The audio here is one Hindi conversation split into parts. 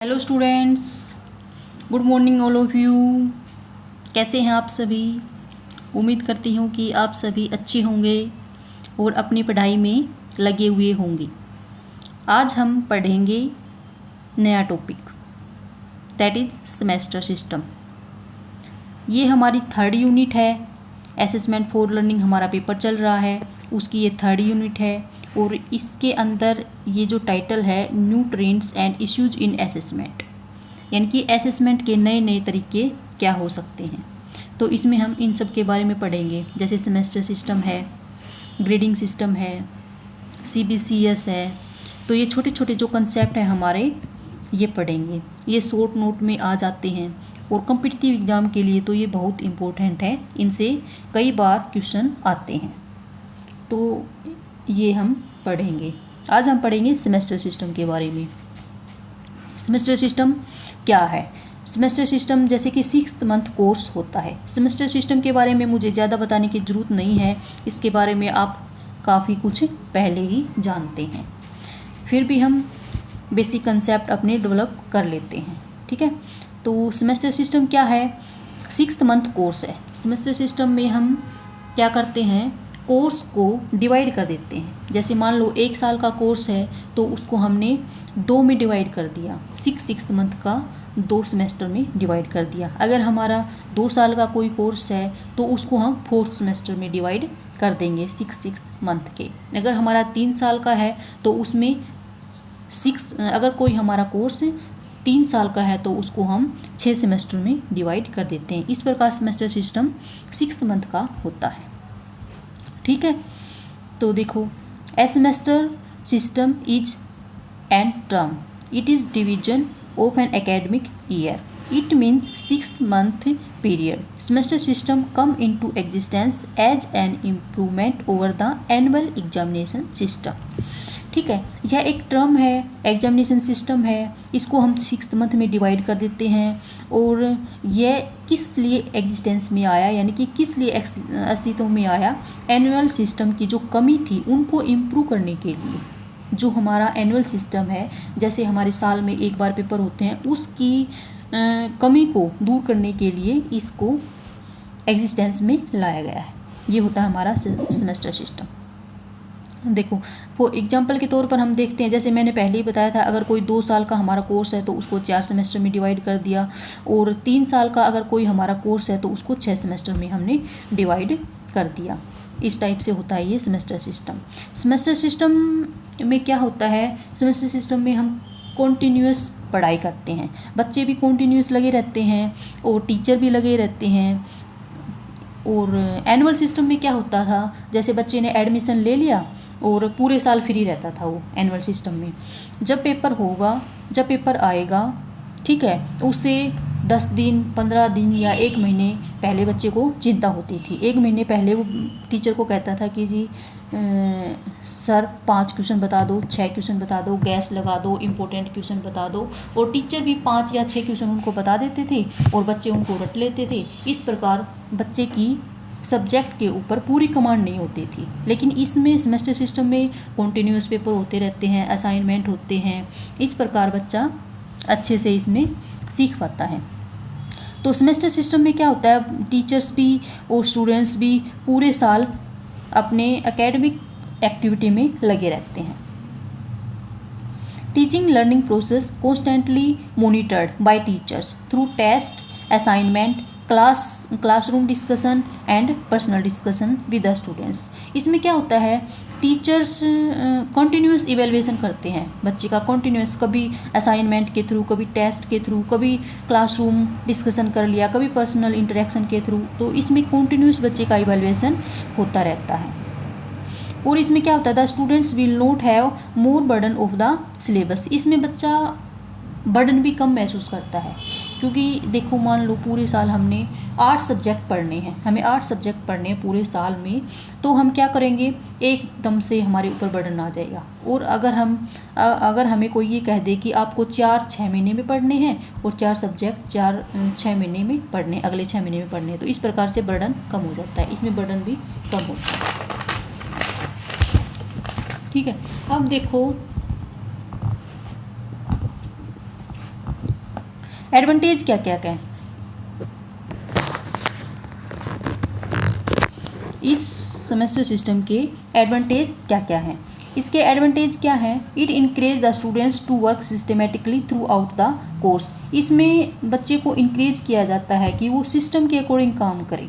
Hello students, good morning all of you. कैसे हैं आप सभी? उम्मीद करती हूँ कि आप सभी अच्छे होंगे और अपनी पढ़ाई में लगे हुए होंगे। आज हम पढ़ेंगे नया topic, that is semester system. ये हमारी थर्ड यूनिट है। असेसमेंट फॉर लर्निंग हमारा पेपर चल रहा है, उसकी ये थर्ड यूनिट है और इसके अंदर ये जो टाइटल है new trends and issues in assessment, यानी कि असेसमेंट के नए नए तरीके क्या हो सकते हैं। तो इसमें हम इन सब के बारे में पढ़ेंगे, जैसे सेमेस्टर सिस्टम है, ग्रेडिंग सिस्टम है, CBCS है। तो ये छोटे छोटे जो कंसेप्ट हैं हमारे, ये पढ़ेंगे। ये शॉर्ट नोट में आ जाते हैं और कॉम्पिटिटिव एग्ज़ाम के लिए तो ये बहुत इम्पोर्टेंट है, इनसे कई बार क्वेश्चन आते हैं। तो ये हम पढ़ेंगे। आज हम पढ़ेंगे सेमेस्टर सिस्टम के बारे में। सेमेस्टर सिस्टम क्या है? सेमेस्टर सिस्टम जैसे कि 6 मंथ कोर्स होता है। सेमेस्टर सिस्टम के बारे में मुझे ज़्यादा बताने की ज़रूरत नहीं है, इसके बारे में आप काफ़ी कुछ पहले ही जानते हैं। फिर भी हम बेसिक कंसेप्ट अपने डेवलप कर लेते हैं, ठीक है। तो सेमेस्टर सिस्टम क्या है? 6 मंथ कोर्स है। सेमेस्टर सिस्टम में हम क्या करते हैं, कोर्स को डिवाइड कर देते हैं। जैसे मान लो 1 साल का कोर्स है तो उसको हमने 2 में डिवाइड कर दिया, 6 मंथ का 2 सेमेस्टर में डिवाइड कर दिया। अगर हमारा 2 साल का कोई कोर्स है तो उसको हम 4th सेमेस्टर में डिवाइड कर देंगे 6 मंथ के। अगर हमारा 3 साल का है तो उसमें अगर कोई हमारा कोर्स 3 साल का है तो उसको हम 6 सेमेस्टर में डिवाइड कर देते हैं। इस प्रकार सेमेस्टर सिस्टम 6 मंथ का होता है, ठीक है। तो देखो, a semester system is an term, it is division of an academic year, it means 6 month period. Semester system come into existence as an improvement over the annual examination system, ठीक है। यह एक टर्म है, एग्जामिनेशन सिस्टम है, इसको हम 6 मंथ में डिवाइड कर देते हैं। और यह किस लिए एग्जिस्टेंस में आया, यानी कि किस लिए अस्तित्व में आया? एनुअल सिस्टम की जो कमी थी उनको इम्प्रूव करने के लिए। जो हमारा एनुअल सिस्टम है, जैसे हमारे साल में एक बार पेपर होते हैं, उसकी कमी को दूर करने के लिए इसको एग्जिस्टेंस में लाया गया है। ये होता है हमारा सेमेस्टर सिस्टम। देखो, वो एग्जाम्पल के तौर पर हम देखते हैं, जैसे मैंने पहले ही बताया था, अगर कोई 2 साल का हमारा कोर्स है तो उसको 4 सेमेस्टर में डिवाइड कर दिया, और 3 साल का अगर कोई हमारा कोर्स है तो उसको 6 सेमेस्टर में हमने डिवाइड कर दिया। इस टाइप से होता है ये सेमेस्टर सिस्टम। सेमेस्टर सिस्टम में क्या होता है? सेमेस्टर सिस्टम में हम कॉन्टीन्यूअस पढ़ाई करते हैं, बच्चे भी कॉन्टीन्यूअस लगे रहते हैं और टीचर भी लगे रहते हैं। और एनुअल सिस्टम में क्या होता था, जैसे बच्चे ने एडमिशन ले लिया और पूरे साल फ्री रहता था वो एनुअल सिस्टम में। जब पेपर होगा, जब पेपर आएगा, ठीक है, उससे 10 दिन 15 दिन या 1 महीने पहले बच्चे को चिंता होती थी। 1 महीने पहले वो टीचर को कहता था कि जी सर 5 क्वेश्चन बता दो, 6 क्वेश्चन बता दो, गैस लगा दो, इम्पोर्टेंट क्वेश्चन बता दो। और टीचर भी 5 या 6 क्वेश्चन उनको बता देते थे और बच्चे उनको रट लेते थे। इस प्रकार बच्चे की सब्जेक्ट के ऊपर पूरी कमांड नहीं होती थी। लेकिन इसमें सेमेस्टर सिस्टम में कॉन्टीन्यूअस पेपर होते रहते हैं, असाइनमेंट होते हैं, इस प्रकार बच्चा अच्छे से इसमें सीख पाता है। तो सेमेस्टर सिस्टम में क्या होता है, टीचर्स भी और स्टूडेंट्स भी पूरे साल अपने एकेडमिक एक्टिविटी में लगे रहते हैं। Teaching learning process constantly monitored by teachers through test, assignment, classroom discussion and personal discussion with the students. इसमें क्या होता है, टीचर्स कॉन्टीन्यूस इवेल्युएशन करते हैं बच्चे का, कॉन्टीन्यूस, कभी असाइनमेंट के थ्रू, कभी टेस्ट के थ्रू, कभी क्लासरूम डिस्कशन कर लिया, कभी पर्सनल इंटरेक्शन के थ्रू। तो इसमें कॉन्टीन्यूस बच्चे का इवेल्युएशन होता रहता है। और इसमें क्या होता है, the students will not have more burden of the syllabus. इसमें बच्चा बर्डन भी कम महसूस करता है, क्योंकि देखो मान लो पूरे साल हमने 8 सब्जेक्ट पढ़ने हैं, हमें 8 सब्जेक्ट पढ़ने हैं पूरे साल में, तो हम क्या करेंगे, एकदम से हमारे ऊपर बर्डन आ जाएगा। और अगर हमें कोई ये कह दे कि आपको 4-6 महीने में पढ़ने हैं और 4 सब्जेक्ट 4-6 महीने में पढ़ने, अगले 6 महीने में पढ़ने हैं, तो इस प्रकार से बर्डन कम हो जाता है। इसमें बर्डन भी कम होता है, ठीक है। अब देखो, एडवांटेज क्या क्या क्या है इस सेमेस्टर सिस्टम के? एडवांटेज क्या क्या है इसके? एडवांटेज क्या है? It encourage the students to work systematically throughout the course. इसमें बच्चे को इनकरेज किया जाता है कि वो सिस्टम के अकॉर्डिंग काम करे,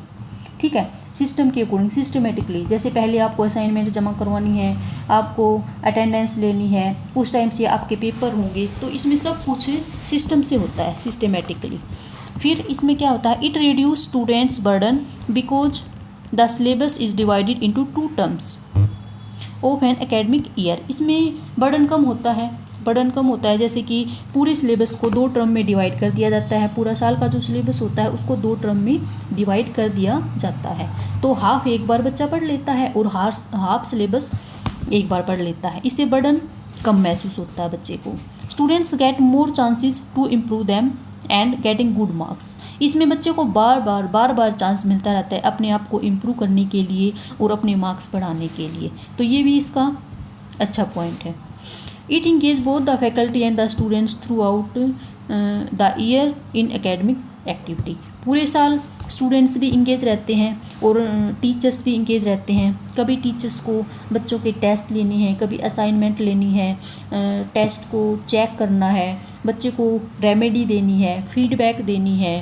ठीक है, सिस्टम के अकॉर्डिंग सिस्टमेटिकली। जैसे पहले आपको असाइनमेंट जमा करवानी है, आपको अटेंडेंस लेनी है, उस टाइम से आपके पेपर होंगे, तो इसमें सब कुछ सिस्टम से होता है, सिस्टमेटिकली। फिर इसमें क्या होता है? It reduce students burden because the syllabus is divided into 2 terms of an academic year. इसमें बर्डन कम होता है, बर्डन कम होता है, जैसे कि पूरे सिलेबस को 2 टर्म में डिवाइड कर दिया जाता है। पूरा साल का जो सिलेबस होता है उसको 2 टर्म में डिवाइड कर दिया जाता है, तो हाफ एक बार बच्चा पढ़ लेता है और हाफ सिलेबस एक बार पढ़ लेता है। इससे बर्डन कम महसूस होता है बच्चे को। Students get more chances to improve them and getting good marks. इसमें बच्चे को बार बार चांस मिलता रहता है अपने आप को इम्प्रूव करने के लिए और अपने मार्क्स बढ़ाने के लिए, तो ये भी इसका अच्छा पॉइंट है। It engage both the faculty and the students through out the year in academic activity. पूरे साल स्टूडेंट्स भी इंगेज रहते हैं और टीचर्स भी इंगेज रहते हैं। कभी टीचर्स को बच्चों के टेस्ट लेने हैं, कभी असाइनमेंट लेनी है, टेस्ट को चेक करना है, बच्चे को रेमेडी देनी है, फीडबैक देनी है,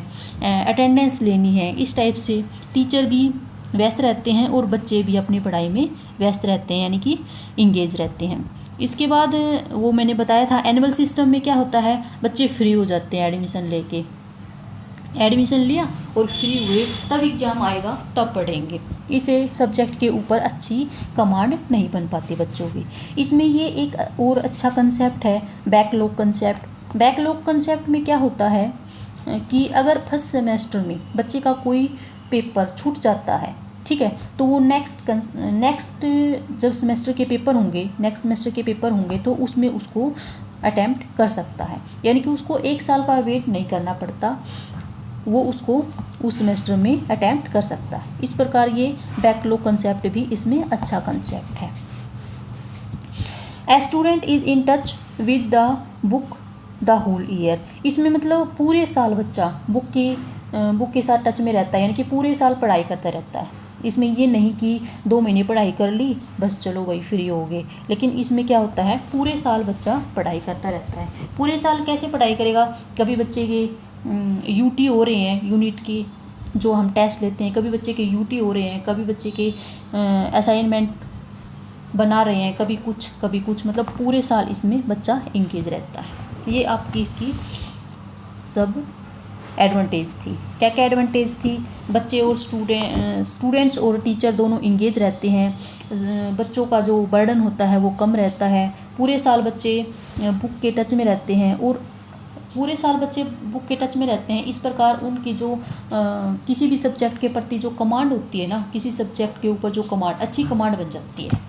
अटेंडेंस लेनी है। इस टाइप से टीचर भी व्यस्त रहते हैं और बच्चे भी अपनी पढ़ाई में व्यस्त रहते हैं, यानी कि इंगेज रहते हैं। इसके बाद वो मैंने बताया था एनुअल सिस्टम में क्या होता है, बच्चे फ्री हो जाते हैं एडमिशन लेके, एडमिशन लिया और फ्री हुए, तब एग्ज़ाम आएगा तब पढ़ेंगे। इसे सब्जेक्ट के ऊपर अच्छी कमांड नहीं बन पाती बच्चों की। इसमें ये एक और अच्छा कंसेप्ट है बैकलॉग कंसेप्ट। बैकलॉग कंसेप्ट में क्या होता है कि अगर फर्स्ट सेमेस्टर में बच्चे का कोई पेपर छूट जाता है, ठीक है, तो वो नेक्स्ट जब सेमेस्टर के पेपर होंगे, नेक्स्ट सेमेस्टर के पेपर होंगे तो उसमें उसको अटैम्प्ट कर सकता है, यानी कि उसको 1 साल का वेट नहीं करना पड़ता, वो उसको उस सेमेस्टर में अटैम्प्ट कर सकता है। इस प्रकार ये बैकलॉग कंसेप्ट भी इसमें अच्छा कंसेप्ट है। A student is in touch with the book the whole year. इसमें मतलब पूरे साल बच्चा बुक के साथ टच में रहता है, यानी कि पूरे साल पढ़ाई करता रहता है। इसमें ये नहीं कि 2 महीने पढ़ाई कर ली बस चलो वही फ्री हो गए, लेकिन इसमें क्या होता है पूरे साल बच्चा पढ़ाई करता रहता है। पूरे साल कैसे पढ़ाई करेगा? कभी बच्चे के यूटी हो रहे हैं, यूनिट के जो हम टेस्ट लेते हैं, कभी बच्चे के यूटी हो रहे हैं, कभी बच्चे के असाइनमेंट बना रहे हैं, कभी कुछ, मतलब पूरे साल इसमें बच्चा इंगेज रहता है। ये आपकी इसकी सब एडवांटेज थी। क्या क्या एडवांटेज थी? बच्चे और स्टूडेंट्स और टीचर दोनों इंगेज रहते हैं, बच्चों का जो बर्डन होता है वो कम रहता है, पूरे साल बच्चे बुक के टच में रहते हैं और पूरे साल बच्चे बुक के टच में रहते हैं। इस प्रकार उनकी जो किसी भी सब्जेक्ट के प्रति जो कमांड होती है ना, किसी सब्जेक्ट के ऊपर जो कमांड, अच्छी कमांड बन जाती है।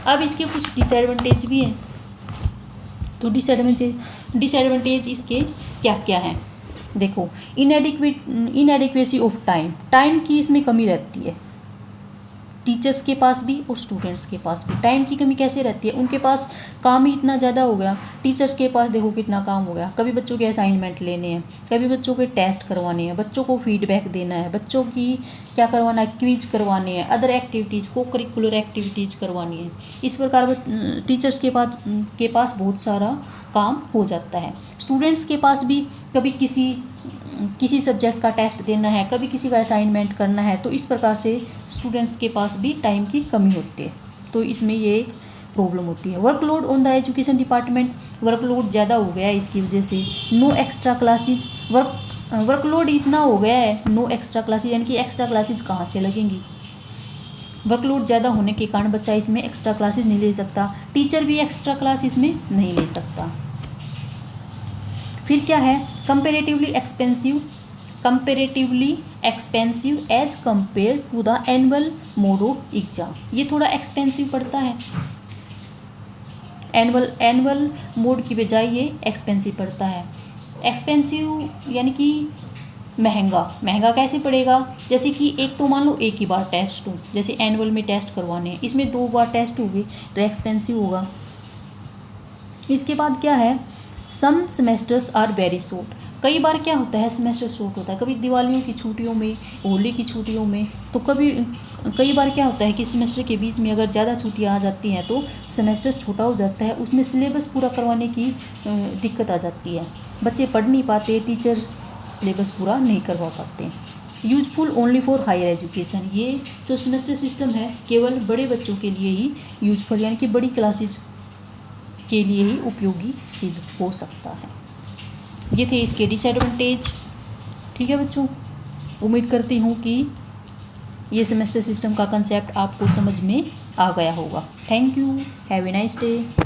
अब इसके कुछ डिसएडवांटेज भी हैं, तो डिसएडवांटेज इसके क्या क्या हैं? देखो, इनएडिक्वेसी ऑफ टाइम की इसमें कमी रहती है, टीचर्स के पास भी और स्टूडेंट्स के पास भी टाइम की कमी कैसे रहती है? उनके पास काम ही इतना ज़्यादा हो गया, टीचर्स के पास देखो कितना काम हो गया, कभी बच्चों के असाइनमेंट लेने हैं, कभी बच्चों के टेस्ट करवाने हैं, बच्चों को फीडबैक देना है, बच्चों की क्या करवाना है, क्विज करवाने हैं, अदर एक्टिविटीज़ को करिकुलर एक्टिविटीज़ करवानी है। इस प्रकार टीचर्स के पास बहुत सारा काम हो जाता है। स्टूडेंट्स के पास भी कभी किसी सब्जेक्ट का टेस्ट देना है, कभी किसी का असाइनमेंट करना है, तो इस प्रकार से स्टूडेंट्स के पास भी टाइम की कमी होती है, तो इसमें ये एक प्रॉब्लम होती है। Workload on the education department, workload ज़्यादा हो गया है इसकी वजह से। नो एक्स्ट्रा क्लासेज, वर्कलोड इतना हो गया है, नो एक्स्ट्रा क्लासेज, यानी कि एक्स्ट्रा क्लासेज कहाँ से लगेंगी? वर्कलोड ज़्यादा होने के कारण बच्चा इसमें एक्स्ट्रा क्लासेज नहीं ले सकता, टीचर भी एक्स्ट्रा क्लास इसमें नहीं ले सकता। फिर क्या है? Comparatively expensive as compare to the annual mode of exam. ये थोड़ा एक्सपेंसिव पड़ता है, एनुअल मोड की बजाय ये एक्सपेंसिव पड़ता है। एक्सपेंसिव यानी कि महंगा कैसे पड़ेगा? जैसे कि एक तो मान लो एक ही बार टेस्ट हो, जैसे एनुअल में टेस्ट करवाने हैं, इसमें 2 बार टेस्ट होगी तो एक्सपेंसिव होगा। इसके बाद क्या है? सम सेमेस्टर्स आर वेरी शॉर्ट। कई बार क्या होता है, सेमेस्टर शॉर्ट होता है, कभी दिवालियों की छुट्टियों में, होली की छुट्टियों में, तो कई बार क्या होता है कि सेमेस्टर के बीच में अगर ज़्यादा छुट्टियाँ आ जाती हैं तो सेमेस्टर छोटा हो जाता है, उसमें सिलेबस पूरा करवाने की दिक्कत आ जाती है, बच्चे पढ़ नहीं पाते, टीचर सिलेबस पूरा नहीं करवा पाते। Useful only for higher education, ये जो सेमेस्टर सिस्टम है केवल बड़े बच्चों के लिए ही यूजफुल, यानी कि बड़ी क्लासेज के लिए ही उपयोगी सिद्ध हो सकता है। ये थे इसके डिसएडवांटेज। ठीक है बच्चों, उम्मीद करती हूँ कि ये सेमेस्टर सिस्टम का कंसेप्ट आपको समझ में आ गया होगा। Thank you, have a nice day.